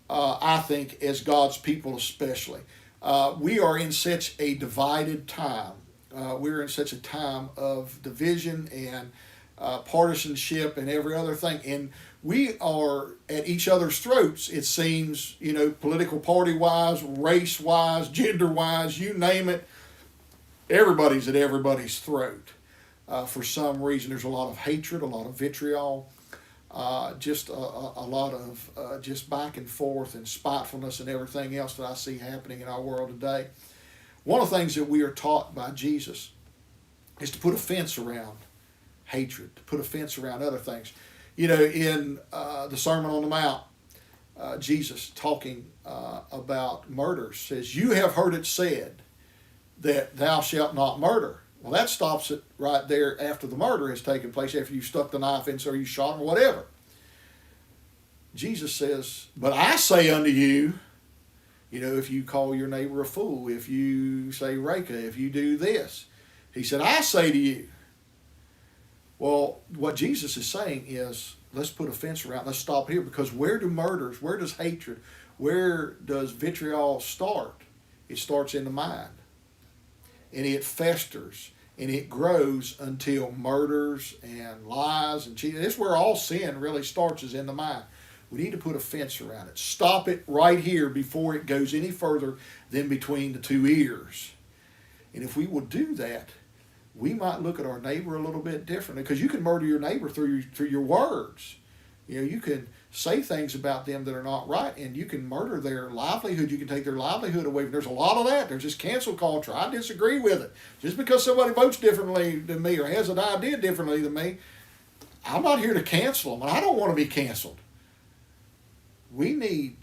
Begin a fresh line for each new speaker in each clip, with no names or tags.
I think, as God's people especially. We are in such a divided time. We're in such a time of division and partisanship and every other thing. And we are at each other's throats, it seems, political party wise, race wise, gender wise, you name it. Everybody's at everybody's throat. For some reason, there's a lot of hatred, a lot of vitriol, just a lot of just back and forth and spitefulness and everything else that I see happening in our world today. One of the things that we are taught by Jesus is to put a fence around hatred, to put a fence around other things. In the Sermon on the Mount, Jesus talking about murder says, "You have heard it said that thou shalt not murder." Well, that stops it right there after the murder has taken place, after you stuck the knife in, so you shot him or whatever. Jesus says, "But I say unto you," if you call your neighbor a fool, if you say raka, if you do this, he said, "I say to you." Well, what Jesus is saying is, let's put a fence around, let's stop here, because where do murders, where does hatred, where does vitriol start? It starts in the mind. And it festers and it grows until murders and lies and cheating. This is where all sin really starts, is in the mind. We need to put a fence around it. Stop it right here before it goes any further than between the two ears. And if we will do that, we might look at our neighbor a little bit differently, because you can murder your neighbor through your words. You can say things about them that are not right, and you can murder their livelihood. You can take their livelihood away. There's a lot of that. There's this cancel culture. I disagree with it. Just because somebody votes differently than me or has an idea differently than me, I'm not here to cancel them, and I don't want to be canceled. We need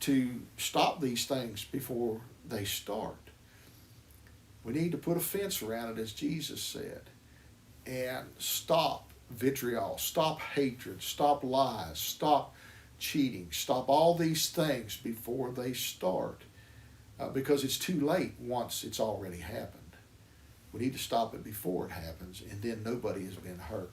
to stop these things before they start. We need to put a fence around it, as Jesus said, and stop vitriol, stop hatred, stop lies, stop cheating, stop all these things before they start, because it's too late once it's already happened. We need to stop it before it happens, and then nobody has been hurt.